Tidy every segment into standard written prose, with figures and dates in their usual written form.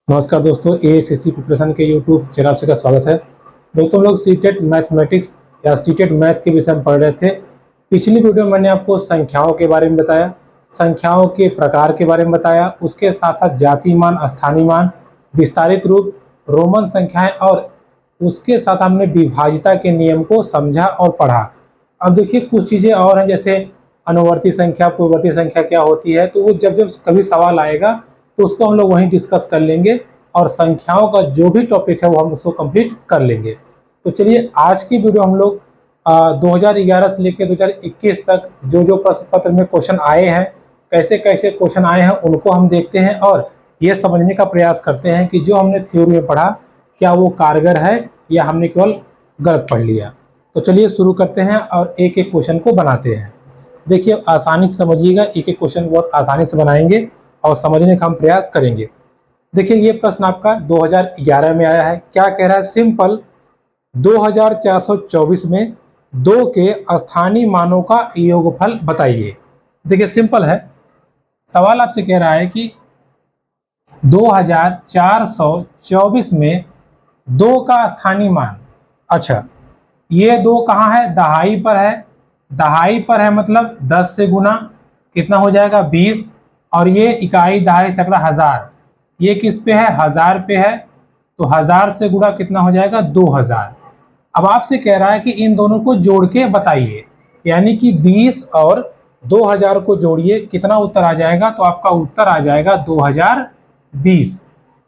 नमस्कार दोस्तों, एएसएससी प्रिपरेशन के यूट्यूब चैनल आपसे का स्वागत है। दोस्तों, हम लोग सीटेट मैथमेटिक्स या सीटेट मैथ के विषय में पढ़ रहे थे। पिछली वीडियो में मैंने आपको संख्याओं के बारे में बताया, संख्याओं के प्रकार के बारे में बताया, उसके साथ साथ जाति मान, स्थानीय मान, विस्तारित रूप, रोमन संख्याएं और उसके साथ हमने विभाज्यता के नियम को समझा और पढ़ा। अब देखिए कुछ चीज़ें और हैं, जैसे अनुवर्ती संख्या, पूर्ववर्ती संख्या क्या होती है, तो वो जब जब कभी सवाल आएगा तो उसको हम लोग वहीं डिस्कस कर लेंगे और संख्याओं का जो भी टॉपिक है वो हम उसको कंप्लीट कर लेंगे। तो चलिए आज की वीडियो हम लोग 2011 से लेकर 2021 तक जो जो प्रश्न पत्र में क्वेश्चन आए हैं, कैसे कैसे क्वेश्चन आए हैं, उनको हम देखते हैं और ये समझने का प्रयास करते हैं कि जो हमने थ्योरी में पढ़ा क्या वो कारगर है या हमने केवल गलत पढ़ लिया। तो चलिए शुरू करते हैं और एक एक क्वेश्चन को बनाते हैं। देखिए आसानी से समझिएगा, एक एक क्वेश्चन बहुत आसानी से बनाएंगे और समझने का हम प्रयास करेंगे। देखिए ये प्रश्न आपका 2011 में आया है। क्या कह रहा है? सिंपल 2424 में 2 के स्थानीय मानों का योगफल बताइए। देखिए सिंपल है, सवाल आपसे कह रहा है कि 2424 में 2 का स्थानीय मान। अच्छा, ये 2 कहाँ है? दहाई पर है। दहाई पर है मतलब 10 से गुना कितना हो जाएगा? 20। और ये इकाई, दहाई, सैकड़ा, हजार, ये किस पे है? हजार पे है। तो हजार से गुणा कितना हो जाएगा? 2000। अब आपसे कह रहा है कि इन दोनों को जोड़ के बताइए, यानी कि 20 और 2000 को जोड़िए, कितना उत्तर आ जाएगा? तो आपका उत्तर आ जाएगा 2020।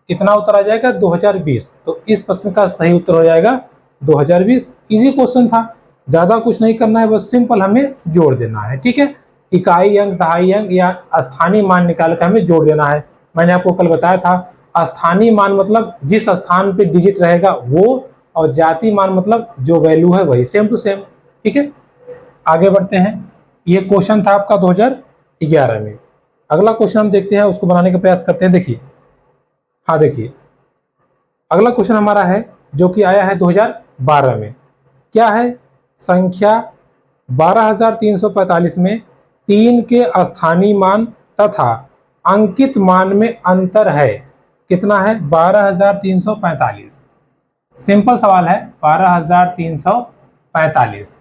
कितना उत्तर आ जाएगा? 2020। तो इस प्रश्न का सही उत्तर हो जाएगा 2020। इजी क्वेश्चन था, ज्यादा कुछ नहीं करना है, बस सिंपल हमें जोड़ देना है। ठीक है, इकाई अंक, दहाई अंक या स्थानीय मान निकाल कर हमें जोड़ देना है। मैंने आपको कल बताया था, स्थानीय मान मतलब जिस स्थान पे डिजिट रहेगा वो, और जाति मान मतलब जो वैल्यू है वही, सेम टू सेम। ठीक है, आगे बढ़ते हैं। ये क्वेश्चन था आपका 2011 में। अगला क्वेश्चन हम देखते हैं, उसको बनाने का प्रयास करते हैं। देखिए, हाँ देखिए, अगला क्वेश्चन हमारा है जो कि आया है 2012 में। क्या है? संख्या 12345 में 3 के स्थानीय मान तथा अंकित मान में अंतर है। कितना है? 12345। सिंपल सवाल है, 12345।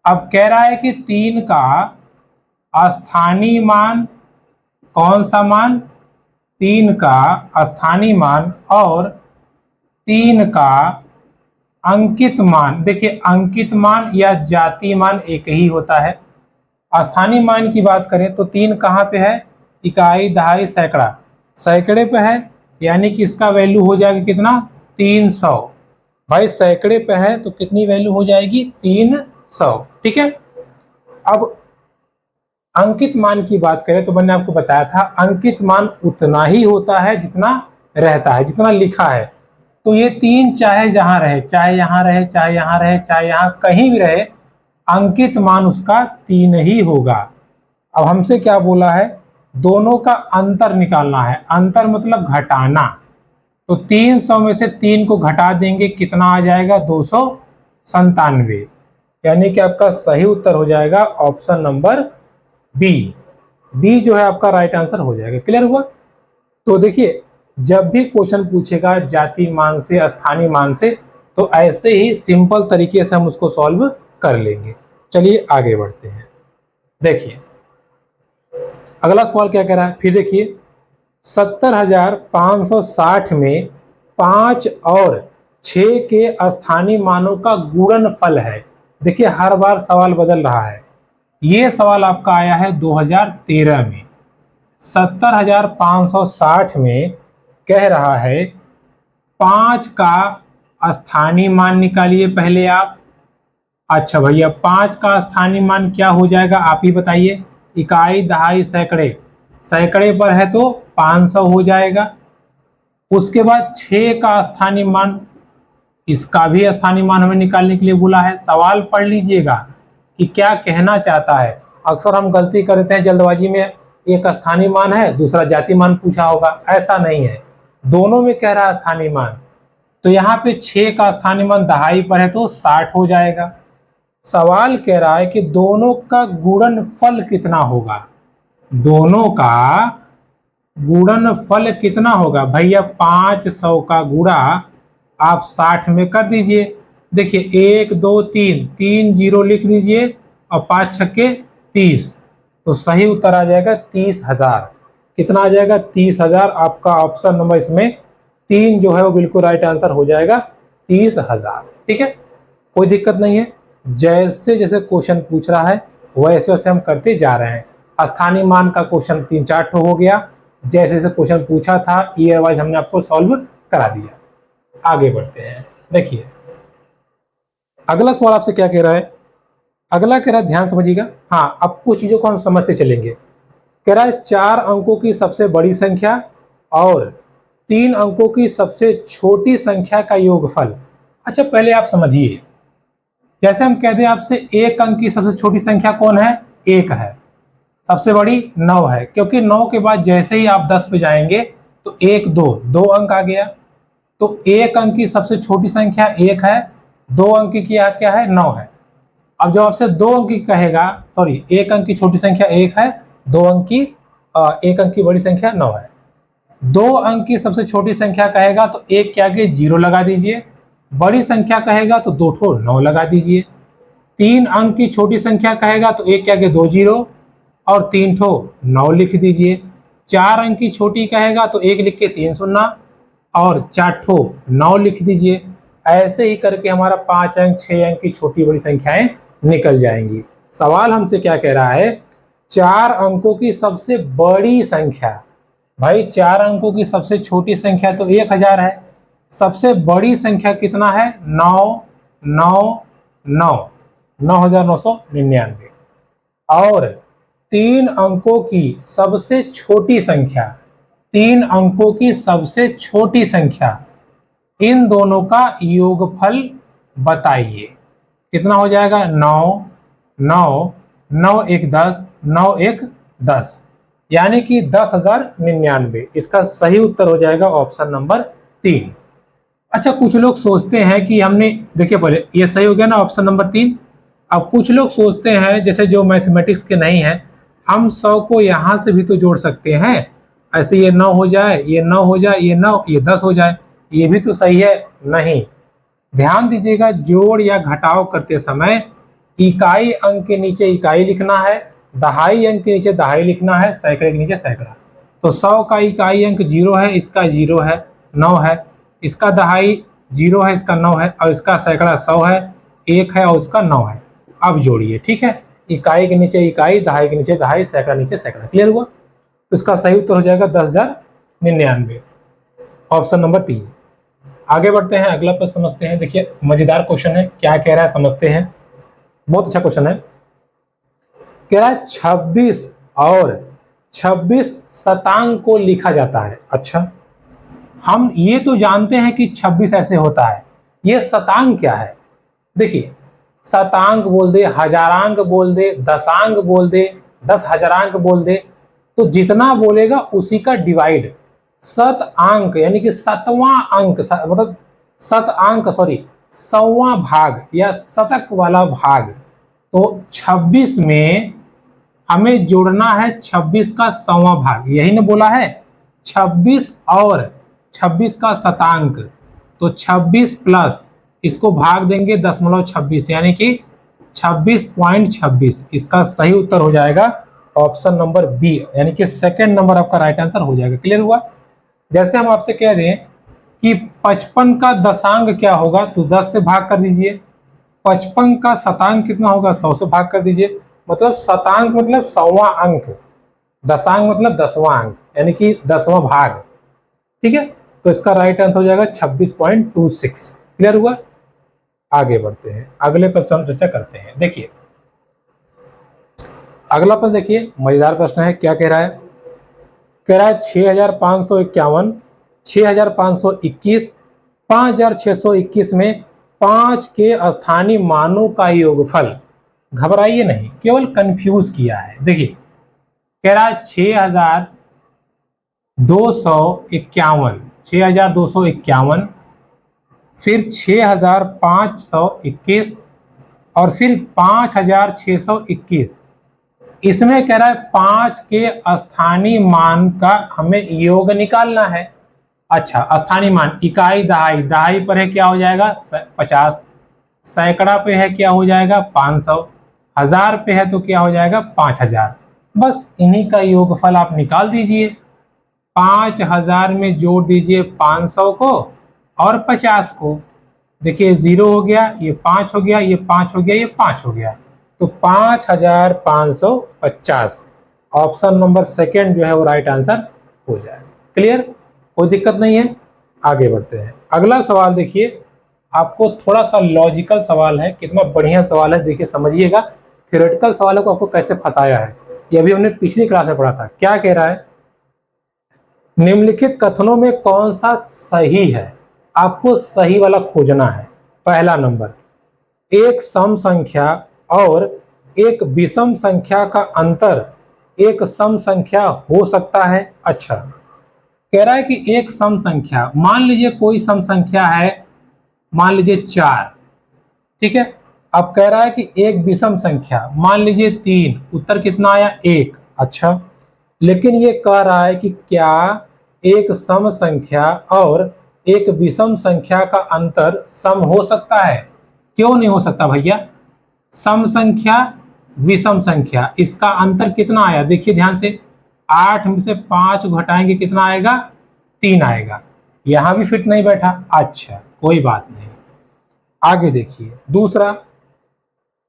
अब कह रहा है कि 3 का स्थानीय मान, कौन सा मान? 3 का स्थानीय मान और 3 का अंकित मान। देखिए अंकित मान या जातीय मान एक ही होता है। स्थानीय मान की बात करें तो 3 कहाँ पे है? इकाई, दहाई, सैकड़ा, सैकड़े पे है, यानी कि इसका वैल्यू हो जाएगा कितना? 300। भाई सैकड़े पे है तो कितनी वैल्यू हो जाएगी? 300। ठीक है, अब अंकित मान की बात करें तो मैंने आपको बताया था अंकित मान उतना ही होता है जितना रहता है, जितना लिखा है। तो ये 3 चाहे जहां रहे, चाहे यहां रहे, चाहे यहां रहे, चाहे यहां कहीं भी रहे, अंकित मान उसका 3 ही होगा। अब हमसे क्या बोला है? दोनों का अंतर निकालना है। अंतर मतलब घटाना। तो 300 में से 3 को घटा देंगे, कितना आ जाएगा? 297। यानी कि आपका सही उत्तर हो जाएगा ऑप्शन नंबर बी। बी जो है आपका राइट आंसर हो जाएगा। क्लियर हुआ? तो देखिए, जब भी क्वेश्चन पूछेगा जाति मान से, स्थानीय मान से, तो ऐसे ही सिंपल तरीके से हम उसको सॉल्व कर लेंगे। चलिए आगे बढ़ते हैं। देखिए अगला सवाल क्या कह रहा है, फिर देखिए 70,560 में 5 और 6 के स्थानीय मानों का गुणनफल है। देखिए हर बार सवाल बदल रहा है। ये सवाल आपका आया है 2013 में। 70,560 में कह रहा है 5 का स्थानीय मान निकालिए पहले आप। अच्छा भैया, 5 का स्थानीय मान क्या हो जाएगा आप ही बताइए? इकाई, दहाई, सैकड़े, सैकड़े पर है तो 500 हो जाएगा। उसके बाद 6 का स्थानीय मान, इसका भी स्थानीय मान हमें निकालने के लिए बोला है। सवाल पढ़ लीजिएगा कि क्या कहना चाहता है। अक्सर हम गलती करते हैं जल्दबाजी में, एक स्थानीय मान है, दूसरा जाति मान पूछा होगा। ऐसा नहीं है, दोनों में कह रहा है स्थानीय मान। तो यहाँ पे 6 का स्थानीय मान दहाई पर है तो 60 हो जाएगा। सवाल कह रहा है कि दोनों का गुणनफल कितना होगा? दोनों का गुणनफल कितना होगा भैया, 500 का गुणा आप 60 में कर दीजिए। देखिए 1 2 3, 3 जीरो लिख दीजिए और 5 छक्के 30, तो सही उत्तर आ जाएगा 30,000। कितना आ जाएगा 30,000। आपका ऑप्शन नंबर इसमें 3 जो है वो बिल्कुल राइट आंसर हो जाएगा 30,000। ठीक है, कोई दिक्कत नहीं है। जैसे जैसे क्वेश्चन पूछ रहा है वैसे वैसे हम करते जा रहे हैं। स्थानीय मान का क्वेश्चन 3-4 ठो हो गया, जैसे जैसे क्वेश्चन पूछा था ईयर वाइज हमने आपको सॉल्व करा दिया। आगे बढ़ते हैं। देखिए अगला सवाल आपसे क्या कह रहा है, अगला कह रहा है ध्यान समझिएगा। हाँ, अब कुछ चीजों को हम समझते चलेंगे। कह रहा है 4 अंकों की सबसे बड़ी संख्या और 3 अंकों की सबसे छोटी संख्या का योगफल। अच्छा पहले आप समझिए, जैसे हम कहते हैं आपसे 1 अंक की सबसे छोटी संख्या कौन है, 1 है, सबसे बड़ी 9 है, क्योंकि 9 के बाद जैसे ही आप 10 पे जाएंगे तो 1 2 अंक आ गया। तो 1 अंक की सबसे छोटी संख्या 1 है, 2 अंक की क्या है 9 है। अब जब आपसे 2 अंक की कहेगा, सॉरी 1 अंक की छोटी संख्या 1 है, 2 अंक की 1 अंक की बड़ी संख्या 9 है। 2 अंक की सबसे छोटी संख्या कहेगा तो 1 के आगे 0 लगा दीजिए, बड़ी संख्या कहेगा तो 2 ठो 9 लगा दीजिए। 3 अंक की छोटी संख्या कहेगा तो 1 के आगे 2 0 और 3 ठो 9 लिख दीजिए। 4 अंक की छोटी कहेगा तो 1 लिख के 3 शून्य और 4 ठो 9 लिख दीजिए। ऐसे ही करके हमारा 5 अंक 6 अंक की छोटी बड़ी संख्याएं निकल जाएंगी। सवाल हमसे क्या कह रहा है, 4 अंकों की सबसे बड़ी संख्या। भाई 4 अंकों की सबसे छोटी संख्या तो 1000 है, सबसे बड़ी संख्या कितना है 9 9 9 9,999। और 3 अंकों की सबसे छोटी संख्या, 3 अंकों की सबसे छोटी संख्या, इन दोनों का योगफल बताइए। कितना हो जाएगा 9 9 9 1 10 9 1 10, यानी कि 10,099। इसका सही उत्तर हो जाएगा ऑप्शन नंबर 3। अच्छा कुछ लोग सोचते हैं कि हमने, देखिए पहले ये सही हो गया ना ऑप्शन नंबर 3। अब कुछ लोग सोचते हैं जैसे जो मैथमेटिक्स के नहीं है, हम 100 को यहां से भी तो जोड़ सकते हैं, ऐसे ये 9 हो जाए, ये 9 हो जाए, ये 9, ये 10 हो जाए, ये भी तो सही है। नहीं, ध्यान दीजिएगा, जोड़ या घटाव करते समय इकाई अंक के नीचे इकाई लिखना है, दहाई अंक के नीचे दहाई लिखना है, सैकड़े के नीचे सैकड़ा। तो 100 का इकाई अंक 0 है, इसका 0 है, 9 है, इसका दहाई 0 है, इसका 9 है, और इसका सैकड़ा 100 है, 1 है और इसका 9 है। अब जोड़िए, ठीक है, इकाई के नीचे इकाई, दहाई के नीचे दहाई, सैकड़ा नीचे सैकड़ा। क्लियर हुआ? तो इसका सही उत्तर हो जाएगा 10,099, ऑप्शन नंबर 3। आगे बढ़ते हैं, अगला प्रश्न समझते हैं। देखिए मजेदार क्वेश्चन है, क्या कह रहा है समझते हैं। बहुत अच्छा क्वेश्चन है। कह रहा है 26 और 26 शतांक को लिखा जाता है। अच्छा, हम ये तो जानते हैं कि 26 ऐसे होता है, ये शतांक क्या है? देखिए शतांक बोल दे, हजारांक बोल दे, दशांक बोल दे, 10,000 बोल दे, तो जितना बोलेगा उसी का डिवाइड शत अंक, यानी कि 7वां अंक, मतलब शत अंक, सॉरी 100वां भाग या शतक वाला भाग। तो 26 में हमें जोड़ना है 26 का 100वां भाग, यही ने बोला है 26 और 26 का शतांक। तो 26 प्लस इसको भाग देंगे 0.26, यानी कि 26.26। इसका सही उत्तर हो जाएगा ऑप्शन नंबर बी, यानी कि सेकंड नंबर आपका राइट आंसर हो जाएगा। क्लियर हुआ? जैसे हम आपसे कह रहे हैं कि 55 का दशांक क्या होगा, तो 10 से भाग कर दीजिए। 55 का शतांक कितना होगा, 100 से भाग कर दीजिए। मतलब शतांक मतलब 100वां अंक, दशांक मतलब 10वां अंक, यानी कि 10वां भाग। ठीक है, तो इसका राइट आंसर हो जाएगा 26.26। क्लियर हुआ? आगे बढ़ते हैं, अगले प्रश्न हम चर्चा करते हैं। देखिए अगला प्रश्न, देखिए मजेदार प्रश्न है। क्या कह रहा है? कह रहा है 6,551, 6,521, 5,621 में 5 के स्थानीय मानों का योगफल। घबराइए नहीं, केवल कंफ्यूज किया है। देखिए कह रहा है 6,251, 6,251, फिर 6,521 और फिर 5,621। इसमें कह रहा है 5 के स्थानीय मान का हमें योग निकालना है। अच्छा, स्थानीय मान, इकाई दहाई, दहाई पर है क्या हो जाएगा 50, सैकड़ा पे है क्या हो जाएगा 500, हजार पे है तो क्या हो जाएगा 5000। बस इन्हीं का योगफल आप निकाल दीजिए। 5000 में जोड़ दीजिए 500 को और 50 को। देखिए 0 हो गया, ये 5 हो गया, ये 5 हो गया, ये 5 हो गया, तो 5550। ऑप्शन नंबर सेकेंड जो है वो राइट आंसर हो जाएगा। क्लियर, कोई दिक्कत नहीं है। आगे बढ़ते हैं। अगला सवाल देखिए, आपको थोड़ा सा लॉजिकल सवाल है, कितना बढ़िया सवाल है, देखिए समझिएगा। थ्योरेटिकल सवालों को आपको कैसे फंसाया है, ये अभी हमने पिछली क्लास में पढ़ा था। क्या कह रहा है, निम्नलिखित कथनों में कौन सा सही है, आपको सही वाला खोजना है। पहला नंबर, एक सम संख्या और एक विषम संख्या का अंतर एक सम संख्या हो सकता है। अच्छा, कह रहा है कि एक सम संख्या, मान लीजिए कोई सम संख्या है, मान लीजिए 4, ठीक है। अब कह रहा है कि एक विषम संख्या, मान लीजिए 3, उत्तर कितना आया 1। अच्छा, लेकिन ये कह रहा है कि क्या एक सम संख्या और एक विषम संख्या का अंतर सम हो सकता है। क्यों नहीं हो सकता भैया, सम संख्या विषम संख्या, इसका अंतर कितना आया, देखिए ध्यान से, 8 में से 5 घटाएंगे कितना आएगा 3 आएगा, यहां भी फिट नहीं बैठा। अच्छा, कोई बात नहीं, आगे देखिए। दूसरा,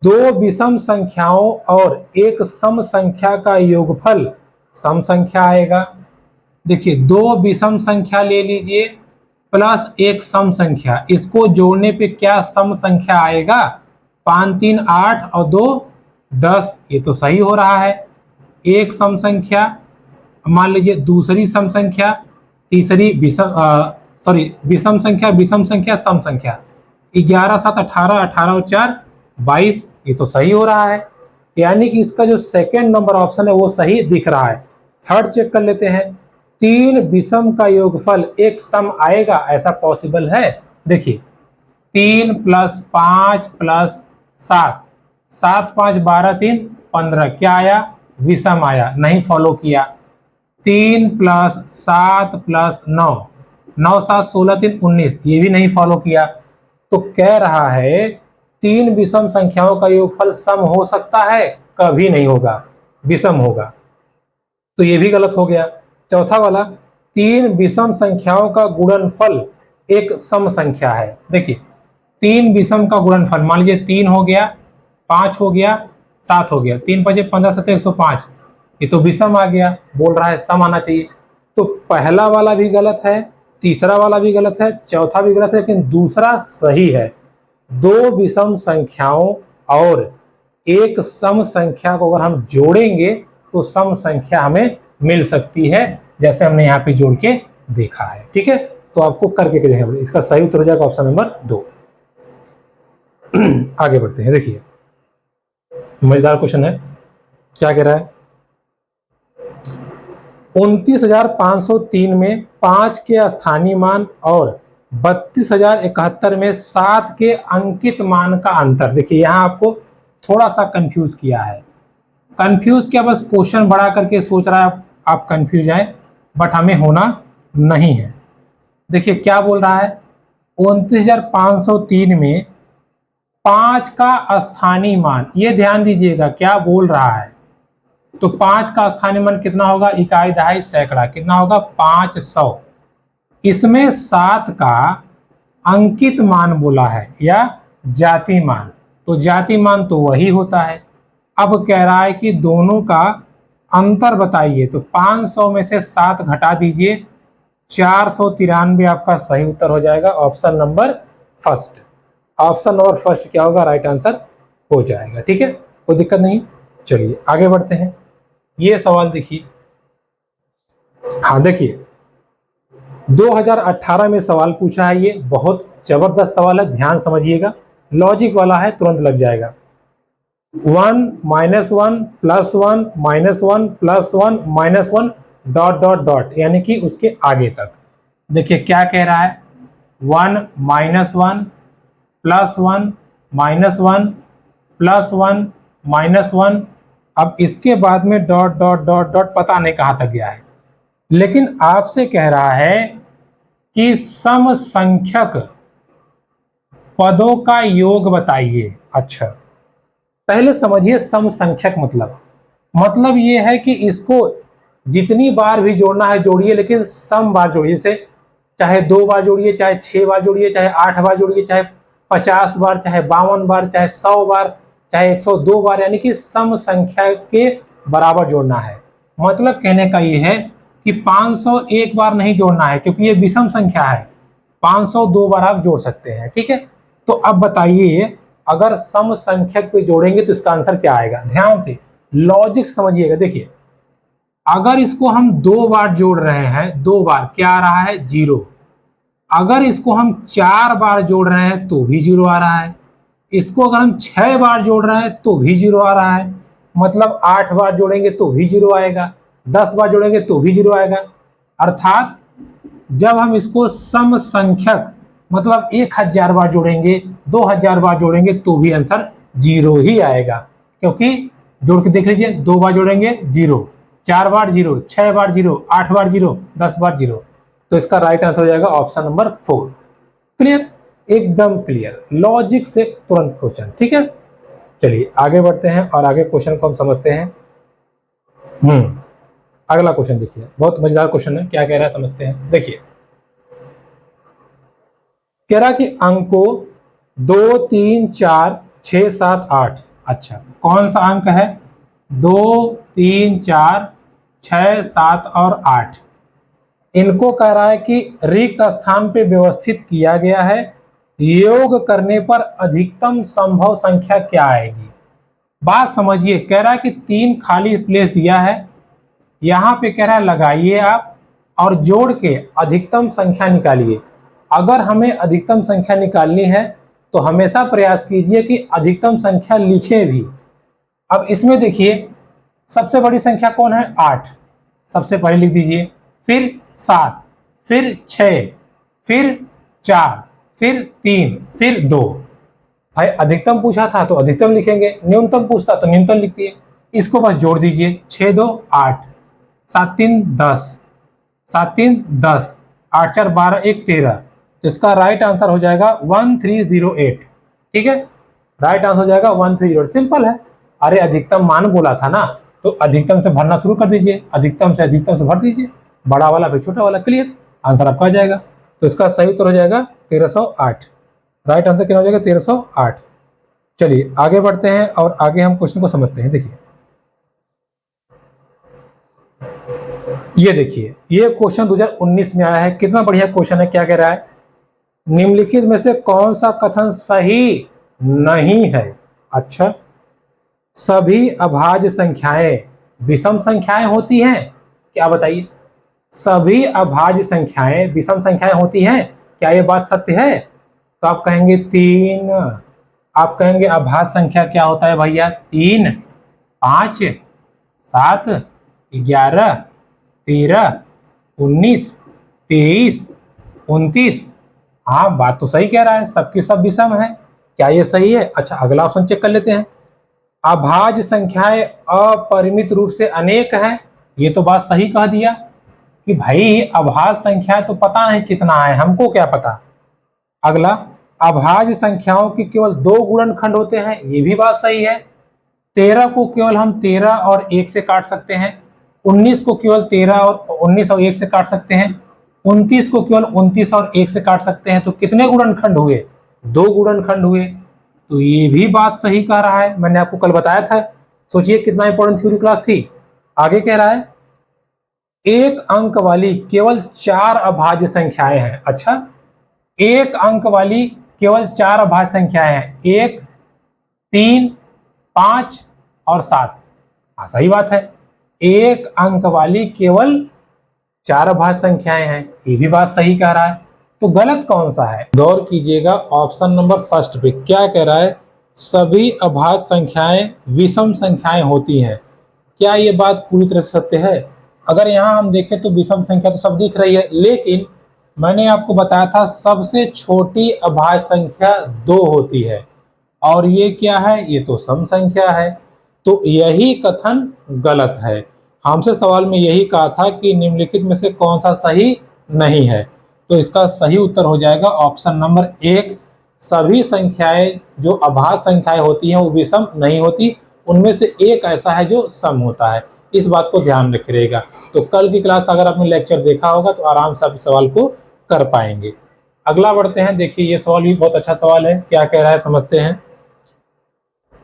दो विषम संख्याओं और एक सम संख्या का योगफल सम संख्या आएगा। देखिए, दो विषम संख्या ले लीजिए प्लस एक सम संख्या, इसको जोड़ने पे क्या सम संख्या आएगा, 5 3 8 और 2 10, ये तो सही हो रहा है। एक सम संख्या, मान लीजिए दूसरी सम संख्या, तीसरी विषम संख्या, विषम संख्या, सम संख्या, 11 7 18, 18 और 4 22, ये तो सही हो रहा है। यानी कि इसका जो सेकेंड नंबर ऑप्शन है वो सही दिख रहा है। थर्ड चेक कर लेते हैं, 3 विषम का योगफल एक सम आएगा, ऐसा पॉसिबल है। देखिए 3 + 5 + 7, 7 5 12 3 15, क्या आया विषम आया, नहीं फॉलो किया। 3 + 7 + 9, 9 7 16 3 19, ये भी नहीं फॉलो किया। तो कह रहा है 3 विषम संख्याओं का योगफल सम हो सकता है, कभी नहीं होगा, विषम होगा, तो ये भी गलत हो गया। चौथा वाला, 3 विषम संख्याओं का गुणनफल एक सम संख्या है। देखिए 3 विषम का गुणनफल, मान लीजिए 3 हो गया, 5 हो गया, 7 हो गया, 3 5 15 7 105, ये तो विषम आ गया, बोल रहा है सम आना चाहिए। तो पहला वाला भी गलत है, तीसरा वाला भी गलत है, चौथा भी गलत है, लेकिन दूसरा सही है। दो विषम संख्याओं और एक सम संख्या को अगर हम जोड़ेंगे तो सम संख्या हमें मिल सकती है, जैसे हमने यहाँ पे जोड़ के देखा है। ठीक है, तो आपको करके देखना, इसका सही उत्तर हो जाएगा ऑप्शन नंबर 2। आगे बढ़ते हैं। देखिए मजेदार क्वेश्चन है, क्या कह रहा है, 29,503 में 5 के स्थानीय मान और 32,071 में 7 के अंकित मान का अंतर। देखिए यहां आपको थोड़ा सा कंफ्यूज किया है, कंफ्यूज क्या, बस क्वेश्चन बड़ा करके सोच रहा है आप कंफ्यूज आए, बट हमें होना नहीं है। देखिए क्या बोल रहा है, 29,503 में 5 का स्थानीय मान, ये ध्यान दीजिएगा क्या बोल रहा है, तो 5 का स्थानीय मान कितना होगा, इकाई दहाई सैकड़ा, कितना होगा 500। इसमें 7 का अंकित मान बोला है या जाति मान, तो जाति मान तो वही होता है। अब कह रहा है कि दोनों का अंतर बताइए, तो 500 में से 7 घटा दीजिए, 493 आपका सही उत्तर हो जाएगा, option number first. Option number first क्या होगा, राइट आंसर हो जाएगा। ठीक है, कोई दिक्कत नहीं। चलिए आगे बढ़ते हैं। ये सवाल देखिए, हाँ देखिए 2018 में सवाल पूछा है, ये बहुत जबरदस्त सवाल है, ध्यान समझिएगा, लॉजिक वाला है, तुरंत लग जाएगा। 1 - 1 + 1 - 1 + 1 - 1 ... यानी कि उसके आगे तक। देखिए क्या कह रहा है, 1 - 1 + 1 - 1 + 1 + 1 - 1 अब इसके बाद में डॉट डॉट डॉट डॉट पता नहीं कहां तक गया है, लेकिन आपसे कह रहा है कि समसंख्यक पदों का योग बताइए। अच्छा, पहले समझिए समसंख्यक मतलब ये है कि इसको जितनी बार भी जोड़ना है जोड़िए, लेकिन सम बार जोड़िए। जैसे चाहे 2 बार जोड़िए, चाहे 6 बार जोड़िए, चाहे 8 बार जोड़िए, चाहे 50 बार, चाहे 52 बार, चाहे 100 बार, चाहे 102 बार, यानी कि सम संख्या के बराबर जोड़ना है। मतलब कहने का ये है कि 501 बार नहीं जोड़ना है, क्योंकि ये विषम संख्या है। 502 बार आप जोड़ सकते हैं, ठीक है। तो अब बताइए, अगर सम संख्यक पे जोड़ेंगे तो इसका आंसर क्या आएगा? ध्यान से लॉजिक समझिएगा। देखिए, अगर इसको हम 2 बार जोड़ रहे हैं, 2 बार, क्या आ रहा है? 0। अगर इसको हम 4 बार जोड़ रहे हैं तो भी 0 आ रहा है। इसको अगर हम 6 बार जोड़ रहे हैं तो भी 0 आ रहा है। मतलब 8 बार जोड़ेंगे तो भी 0 आएगा, 10 बार जोड़ेंगे तो भी 0 आएगा। अर्थात जब हम इसको सम संख्यक मतलब 1000 बार जोड़ेंगे, 2000 बार जोड़ेंगे तो भी आंसर 0 ही आएगा। क्योंकि जोड़ के देख लीजिए, 2 बार जोड़ेंगे 0, 4 बार 0, 6 बार 0, 8 बार 0, 10 बार 0। तो इसका राइट आंसर हो जाएगा ऑप्शन नंबर 4। क्लियर? एकदम क्लियर, लॉजिक से तुरंत क्वेश्चन, ठीक है। चलिए आगे बढ़ते हैं और आगे क्वेश्चन को हम समझते हैं। अगला क्वेश्चन देखिए, बहुत मजेदार क्वेश्चन है। क्या कह रहा है समझते हैं। देखिए, कह रहा कि अंकों 2, 3, 4, 6, 7, 8। अच्छा, कौन सा अंक है? 2, 3, 4, 6, 7 और 8। इनको कह रहा है कि रिक्त स्थान पे व्यवस्थित किया गया है, योग करने पर अधिकतम संभव संख्या क्या आएगी? बात समझिए, कह रहा है कि 3 खाली प्लेस दिया है, यहां पे कह रहा है लगाइए आप और जोड़ के अधिकतम संख्या निकालिए। अगर हमें अधिकतम संख्या निकालनी है तो हमेशा प्रयास कीजिए कि अधिकतम संख्या लिखें भी। अब इसमें देखिए, सबसे बड़ी संख्या कौन है? 8। सबसे पहले लिख दीजिए, फिर 7, फिर 6, फिर 4, फिर 3, फिर 2। भाई अधिकतम पूछा था तो अधिकतम लिखेंगे, न्यूनतम पूछता तो न्यूनतम लिख दिए। इसको बस जोड़ दीजिए, 6 2 8, 7 3 10, 7 3 10, 8 4 12, 1 13। तो इसका राइट आंसर हो जाएगा 1308। ठीक है, राइट आंसर हो जाएगा 1308। सिंपल है। अरे अधिकतम मान बोला था ना, तो अधिकतम से भरना शुरू कर दीजिए, अधिकतम से भर दीजिए, बड़ा वाला फिर छोटा वाला, क्लियर, आंसर आपका आ जाएगा। तो इसका सही उत्तर हो जाएगा 1308। राइट आंसर क्या हो जाएगा? 1308। चलिए आगे बढ़ते हैं और आगे हम क्वेश्चन को समझते हैं। देखिए, ये देखिए, ये क्वेश्चन 2019 में आया है। कितना बढ़िया क्वेश्चन है। क्या कह रहा है? निम्नलिखित में से कौन सा कथन सही नहीं है? अच्छा, सभी अभाज्य संख्याएं विषम संख्याएं होती हैं? क्या बताइए? सभी अभाज्य संख्याएं विषम संख्याएं होती हैं, क्या ये बात सत्य है? तो आप कहेंगे 3। आप कहेंगे अभाज्य संख्या क्या होता है भैया? 3, 5, 7, 11, 13, 19, 23, 29। हाँ, बात तो सही कह रहा है, सबकी सब विषम है। क्या ये सही है? अच्छा, अगला ऑप्शन चेक कर लेते हैं। अभाज्य संख्याएं अपरिमित रूप से अनेक हैं। ये तो बात सही कह दिया कि भाई अभाज्य संख्या तो पता नहीं कितना है, हमको क्या पता। अगला, अभाज्य संख्याओं की केवल 2 गुणनखंड होते हैं। ये भी बात सही है। 13 को केवल हम 13 और 1 से काट सकते हैं। 19 को केवल 13 और 19 और 1 से काट सकते हैं। 29 को केवल 29 और 1 से काट सकते हैं। तो कितने गुणनखंड हुए? 2 गुणनखंड हुए। तो ये भी बात सही कह रहा है, मैंने आपको कल बताया था। सोचिए कितना इंपॉर्टेंट थ्योरी क्लास थी। आगे कह रहा है, एक अंक वाली केवल 4 अभाज्य संख्याएं हैं। अच्छा, एक अंक वाली केवल 4 अभाज्य संख्याएं हैं, 1, 3, 5 और 7। हाँ, सही बात है, एक अंक वाली केवल 4 अभाज्य संख्याएं हैं। ये भी बात सही कह रहा है। तो गलत कौन सा है? गौर कीजिएगा ऑप्शन नंबर फर्स्ट पे। क्या कह रहा है? सभी अभाज्य संख्याएं विषम संख्याएं होती हैं। क्या ये बात पूरी तरह से सत्य है? अगर यहाँ हम देखें तो विषम संख्या तो सब दिख रही है, लेकिन मैंने आपको बताया था सबसे छोटी अभाज्य संख्या 2 होती है। और ये क्या है? ये तो सम संख्या है। तो यही कथन गलत है। हमसे सवाल में यही कहा था कि निम्नलिखित में से कौन सा सही नहीं है, तो इसका सही उत्तर हो जाएगा ऑप्शन नंबर 1। सभी संख्याएं जो अभाज्य संख्याएं होती हैं वो विषम नहीं होती, उनमें से एक ऐसा है जो सम होता है। इस बात को ध्यान रखिएगा। तो कल की क्लास अगर आपने लेक्चर देखा होगा तो आराम से आप इस सवाल को कर पाएंगे। अगला बढ़ते हैं। देखिए ये सवाल भी बहुत अच्छा सवाल है, क्या कह रहा है समझते हैं।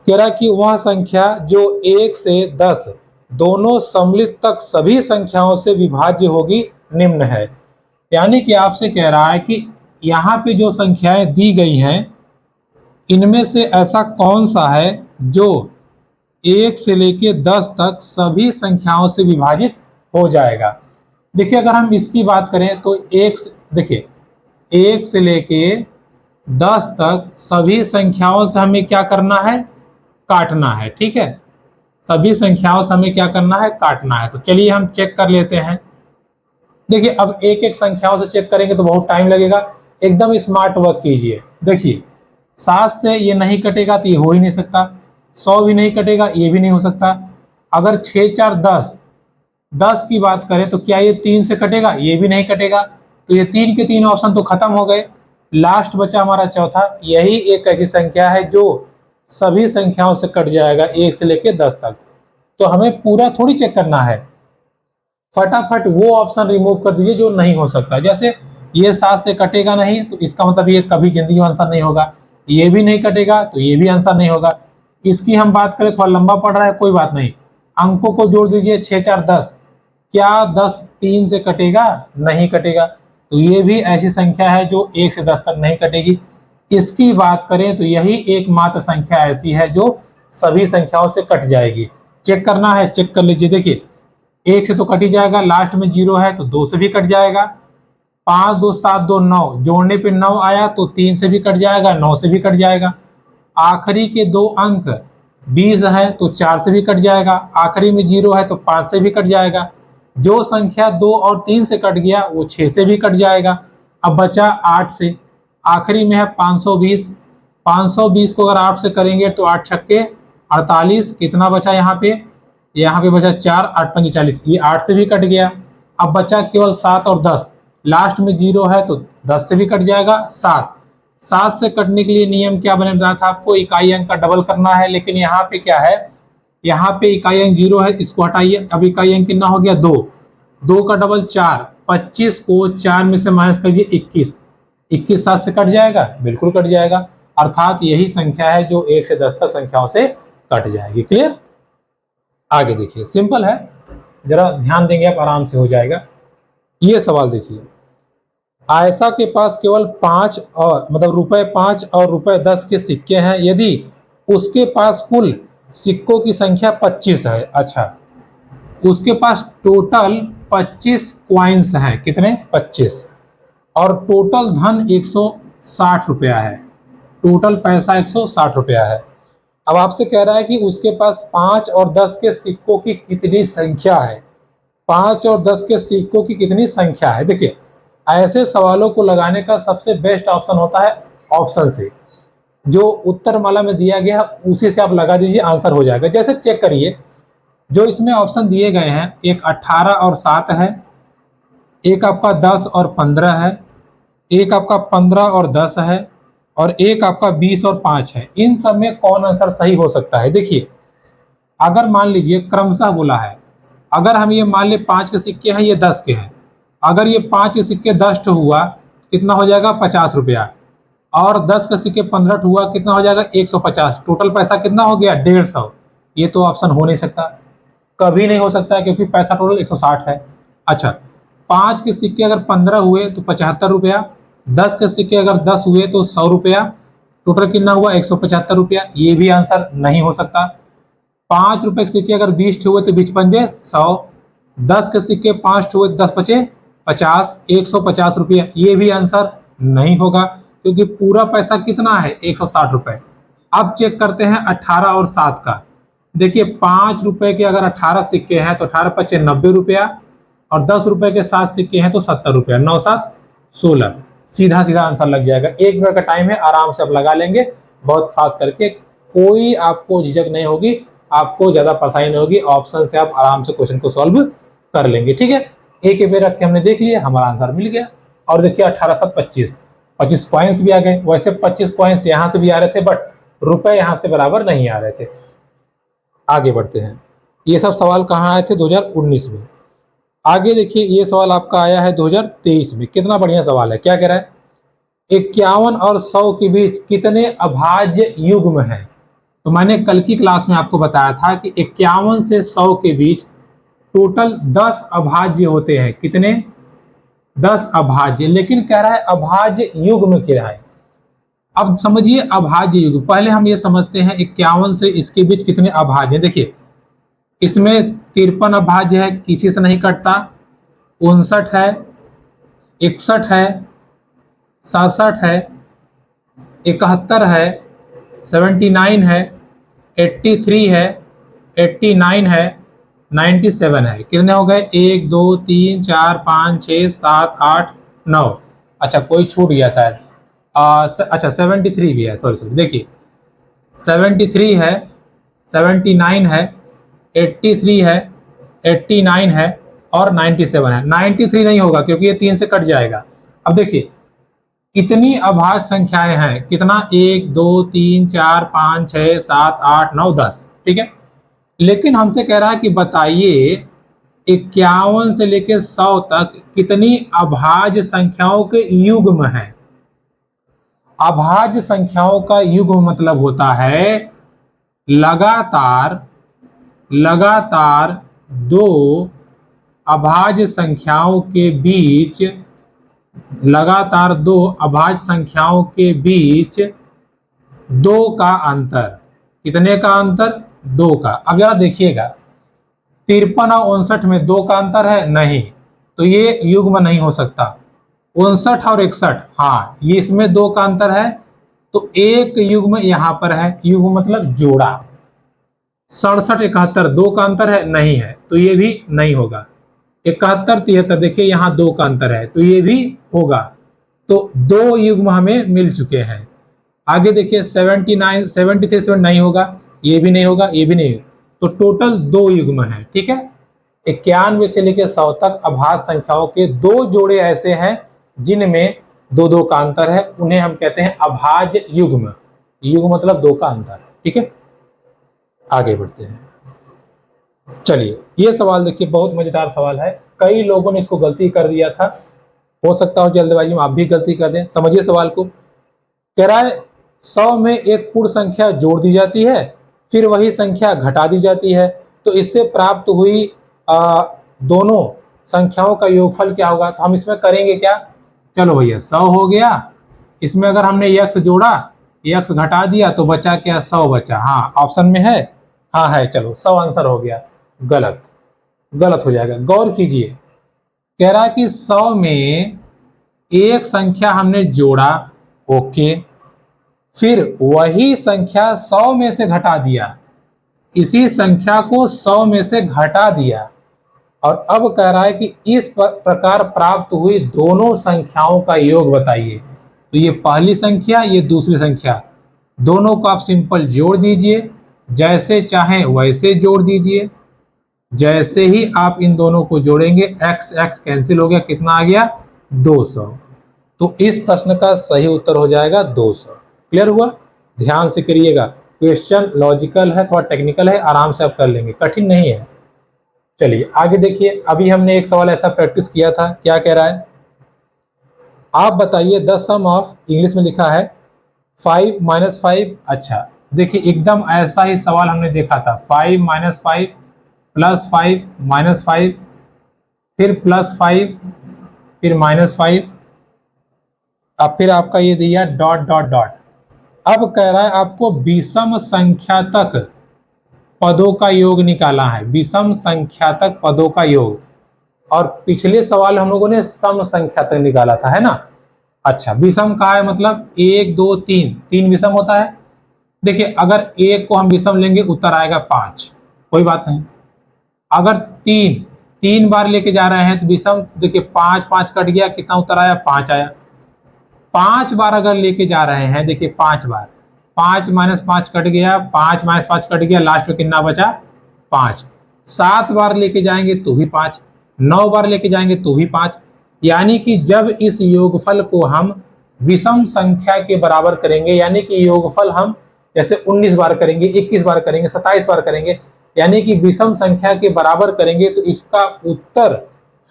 कह रहा कि वह संख्या जो 1 से 10 दोनों सम्मिलित तक सभी संख्याओं से विभाज्य होगी निम्न है। यानी कि आपसे कह रहा है कि यहाँ पे जो संख्याएं दी गई हैं इनमें से ऐसा कौन सा है जो 1 से लेके 10 तक सभी संख्याओं से विभाजित हो जाएगा। देखिए अगर हम इसकी बात करें तो देखिए 1 से लेके 10 तक सभी संख्याओं से हमें क्या करना है, काटना है। ठीक है, सभी संख्याओं से हमें क्या करना है, काटना है। तो चलिए हम चेक कर लेते हैं। देखिए अब एक एक संख्याओं से चेक करेंगे तो बहुत टाइम लगेगा, एकदम स्मार्ट वर्क कीजिए। देखिए 7 से ये नहीं कटेगा तो ये हो ही नहीं सकता, 100 भी नहीं कटेगा, ये भी नहीं हो सकता। अगर 6 4 10 10 की बात करें तो क्या ये 3 से कटेगा, ये भी नहीं कटेगा। तो ये 3 के 3 ऑप्शन तो खत्म हो गए। लास्ट बचा हमारा चौथा, यही एक ऐसी संख्या है जो सभी संख्याओं से कट जाएगा 1 से लेकर 10 तक। तो हमें पूरा थोड़ी चेक करना है, फटाफट वो ऑप्शन रिमूव कर दीजिए जो नहीं हो सकता। जैसे ये 7 से कटेगा नहीं तो इसका मतलब ये कभी जिंदगी में आंसर नहीं होगा, ये भी नहीं कटेगा तो ये भी आंसर नहीं होगा। इसकी हम बात करें, थोड़ा लंबा पड़ रहा है, कोई बात नहीं, अंकों को जोड़ दीजिए 6 4 10। क्या 10 3 से कटेगा, नहीं कटेगा। तो ये भी ऐसी संख्या है जो 1 से 10 तक नहीं कटेगी। इसकी बात करें तो यही एकमात्र संख्या ऐसी है जो सभी संख्याओं से कट जाएगी। चेक करना है, चेक कर लीजिए। देखिए 1 से तो कट ही जाएगा, लास्ट में 0 है तो 2 से भी कट जाएगा। 5 2 7 2 9, जोड़ने पे 9 आया तो 3 से भी कट जाएगा, 9 से भी कट जाएगा। आखिरी के 2 अंक 20 है तो 4 से भी कट जाएगा, आखिरी में 0 है तो 5 से भी कट जाएगा। जो संख्या 2 और 3 से कट गया वो 6 से भी कट जाएगा। अब बचा 8 से, आखिरी में है 520। 520 को अगर 8 से करेंगे तो 8 छक्के 48, कितना बचा यहाँ पे बचा 4, 8 पंजे 40, ये 8 से भी कट गया। अब बचा केवल 7 और 10, लास्ट में 0 है तो 10 से भी कट जाएगा। 7 से कटने के लिए नियम क्या बने बताया था आपको, इकाई अंक का डबल करना है। लेकिन यहाँ पे क्या है, यहाँ पे इकाई अंक 0 है, इसको हटाइए। अब इकाई अंक कितना हो गया, 2, 2 का डबल 4, 25 को 4 में से माइनस करिए 21, 21 7 से कट जाएगा, बिल्कुल कट जाएगा। अर्थात यही संख्या है जो 1 से 10 तक संख्याओं से कट जाएगी। क्लियर। आगे देखिए, सिंपल है, जरा ध्यान देंगे आप आराम से हो जाएगा। ये सवाल देखिए, आयशा के पास केवल 5 और रुपए 5 और रुपए 10 के सिक्के हैं, यदि उसके पास कुल सिक्कों की संख्या 25 है। अच्छा, उसके पास टोटल 25 क्वाइंस हैं, कितने, 25, और टोटल धन 160 रुपया है, टोटल पैसा 160 रुपया है। अब आपसे कह रहा है कि उसके पास 5 और 10 के सिक्कों की कितनी संख्या है, 5 और 10 के सिक्कों की कितनी संख्या है। देखिए ऐसे सवालों को लगाने का सबसे बेस्ट ऑप्शन होता है ऑप्शन से, जो उत्तर माला में दिया गया उसी से आप लगा दीजिए, आंसर हो जाएगा। जैसे चेक करिए, जो इसमें ऑप्शन दिए गए हैं, एक 18 और 7 है, एक आपका 10 और 15 है, एक आपका 15 और 10 है, और एक आपका 20 और 5 है। इन सब में कौन आंसर सही हो सकता है। देखिए अगर मान लीजिए क्रमशः बोला है, अगर हम ये मान ले 5 के सिक्के हैं, ये 10 के हैं, अगर ये 5 के सिक्के 10 हुआ कितना हो जाएगा, 50 रुपया, और 10 के सिक्के 15 हुआ कितना हो जाएगा, 150। टोटल पैसा कितना हो गया, 150। ये तो ऑप्शन हो नहीं सकता, कभी नहीं हो सकता, क्योंकि पैसा टोटल 160 है। अच्छा, 5 के सिक्के अगर 15 हुए तो 75 रुपया, 10 के सिक्के अगर 10 हुए तो 100 रुपया, टोटल कितना हुआ, 175 रुपया। ये भी आंसर नहीं हो सकता। 5 रुपए के सिक्के अगर 20 हुए तो 20 पंजे 100, 10 के सिक्के 5 हुए तो 10 पचे 50, 150 रुपया। ये भी आंसर नहीं होगा, क्योंकि पूरा पैसा कितना है, 160 रुपए। अब चेक करते हैं 18 और 7 का। देखिए 5 रुपए के अगर 18 सिक्के हैं तो 18 पचे 90 रुपया, और 10 रुपए के 7 सिक्के हैं तो 70 रुपया, 9 7 16। सीधा सीधा आंसर लग जाएगा। 1 मिनट का टाइम है, आराम से आप लगा लेंगे, बहुत फास्ट करके, कोई आपको झिझक नहीं होगी। आपको ज्यादा परेशानी नहीं होगी, ऑप्शन से आप आराम से क्वेश्चन को सॉल्व कर लेंगे। ठीक है, एक पे रख के हमने देख लिया, हमारा आंसर मिल गया। और देखिए 1825 25 पॉइंट्स भी आ गए। वैसे 25 पॉइंट्स यहाँ से भी आ रहे थे, बट रुपए यहाँ से बराबर नहीं आ रहे थे। आगे बढ़ते हैं। ये सब सवाल कहाँ आए थे? 2019 में। आगे देखिए, ये सवाल आपका आया है 2023 में। कितना बढ़िया सवाल है। क्या कह रहा है? 51 और 100 के बीच कितने अभाज्य युग्म हैं? तो मैंने कल की क्लास में आपको बताया था कि 51 से 100 के बीच टोटल 10 अभाज्य होते हैं। कितने? 10 अभाज्य। लेकिन कह रहा है अभाज्य युग्म क्या है। अब समझिए अभाज्य युग्म। पहले हम ये समझते हैं 51 से इसके बीच कितने अभाज्य हैं। देखिए इसमें 53 अभाज्य है, किसी से नहीं कटता। 59 है, 61 है, 67 है, 71 है, 79 है, 83 है, 89 है, 97 है। कितने हो गए? 1 2 3 4 5 6 7 8 9। अच्छा कोई छूट गया शायद। अच्छा 73 भी है, सॉरी देखिए 73 है, 79 है, 83 है, 89 है और 97 है। 93 नहीं होगा क्योंकि ये 3 से कट जाएगा। अब देखिए इतनी अभाज्य संख्याएं हैं। कितना? 1 2 3 4 5 6 7 8 9 10। ठीक है, लेकिन हमसे कह रहा है कि बताइए 51 से लेकर 100 तक कितनी अभाज्य संख्याओं के युग्म हैं। अभाज्य संख्याओं का युग्म मतलब होता है लगातार दो अभाज्य संख्याओं के बीच, लगातार दो अभाज्य संख्याओं के बीच 2 का अंतर। कितने का अंतर? 2 का। अब जरा देखिएगा 53 और 59 में 2 का अंतर है? नहीं, तो ये युग्म नहीं हो सकता। 59 और 61, हाँ ये इसमें 2 का अंतर है, तो एक युग्म यहां पर है। युग्म मतलब जोड़ा। 67 71 2 का अंतर है? नहीं है, तो ये भी नहीं होगा। 71 73 देखिए यहां 2 का अंतर है, तो ये भी होगा। तो 2 युग्म हमें मिल चुके हैं। आगे देखिए 79 73 7 नहीं होगा, ये भी नहीं होगा, ये भी नहीं होगा। तो टोटल 2 युग्म है। ठीक है, 91 से लेकर 100 तक अभाज्य संख्याओं के 2 जोड़े ऐसे हैं जिनमें 2 का अंतर है, उन्हें हम कहते हैं अभाज्य युग्म। युग्म मतलब 2 का अंतर। ठीक है, आगे बढ़ते हैं। चलिए ये सवाल देखिए बहुत मजेदार सवाल है। कई लोगों ने इसको गलती कर दिया था, हो सकता हो जल्दबाजी में आप भी गलती कर दें। समझिए सवाल को। कह रहा है 100 में एक पूर्ण संख्या जोड़ दी जाती है, फिर वही संख्या घटा दी जाती है, तो इससे प्राप्त हुई दोनों संख्याओं का योगफल क्या होगा। तो हम इसमें करेंगे क्या? चलो भैया 100 हो गया, इसमें अगर हमने x जोड़ा, x घटा दिया तो बचा क्या? 100 बचा। हाँ ऑप्शन में है, हाँ है, चलो 100 आंसर हो गया। गलत हो जाएगा। गौर कीजिए, कह रहा है कि 100 में एक संख्या हमने जोड़ा, ओके, फिर वही संख्या 100 में से घटा दिया, इसी संख्या को 100 में से घटा दिया, और अब कह रहा है कि इस प्रकार प्राप्त हुई दोनों संख्याओं का योग बताइए। तो ये पहली संख्या, ये दूसरी संख्या, दोनों को आप सिंपल जोड़ दीजिए, जैसे चाहें वैसे जोड़ दीजिए। जैसे ही आप इन दोनों को जोड़ेंगे x x कैंसिल हो गया, कितना आ गया? 200। तो इस प्रश्न का सही उत्तर हो जाएगा 200। क्लियर हुआ? ध्यान से करिएगा, क्वेश्चन लॉजिकल है, थोड़ा टेक्निकल है, आराम से आप कर लेंगे, कठिन नहीं है। चलिए आगे देखिए, अभी हमने एक सवाल ऐसा प्रैक्टिस किया था। क्या कह रहा है? आप बताइए द सम ऑफ, इंग्लिश में लिखा है 5 - 5। अच्छा देखिए एकदम ऐसा ही सवाल हमने देखा था। 5 - 5 +5 -5 फिर +5 फिर -5, अब फिर आपका ये दिया डॉट डॉट डॉट। अब कह रहा है आपको विषम संख्या तक पदों का योग निकाला है। विषम संख्या तक पदों का योग, और पिछले सवाल हम लोगों ने सम संख्या तक निकाला था, है ना। अच्छा विषम कहा है मतलब 1 2 3, 3 विषम होता है। देखिए अगर 1 को हम विषम लेंगे उत्तर आएगा 5, कोई बात नहीं। अगर 3 बार लेके जा रहे हैं तो विषम, देखिए 5 5 कट गया, कितना उत्तर आया? 5 आया। 5 बार अगर लेके जा रहे हैं, देखिए 5 बार, 5 माइनस 5 कट गया, 5 माइनस 5 कट गया, लास्ट में कितना बचा 5। 7 बार लेके जाएंगे तो भी 5, 9 बार लेके जाएंगे तो भी 5। यानी कि जब इस योगफल को हम विषम संख्या के बराबर करेंगे, यानी कि योगफल हम जैसे 19 बार करेंगे, 21 बार करेंगे, 27 बार करेंगे, यानी कि विषम संख्या के बराबर करेंगे तो इसका उत्तर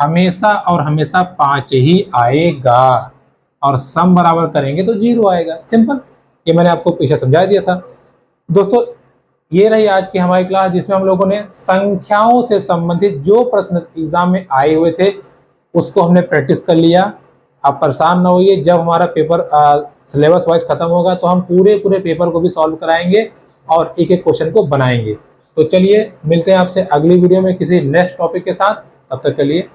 हमेशा और हमेशा 5 ही आएगा, और सम बराबर करेंगे तो 0 आएगा। सिंपल, ये मैंने आपको पीछे समझा दिया था। दोस्तों ये रही आज की हमारी क्लास, जिसमें हम लोगों ने संख्याओं से संबंधित जो प्रश्न एग्जाम में आए हुए थे उसको हमने प्रैक्टिस कर लिया। आप परेशान ना होइए, जब हमारा पेपर सिलेबस वाइज खत्म होगा तो हम पूरे पेपर को भी सॉल्व कराएंगे और एक एक क्वेश्चन को बनाएंगे। तो चलिए मिलते हैं आपसे अगली वीडियो में किसी नेक्स्ट टॉपिक के साथ, तब तक के लिए।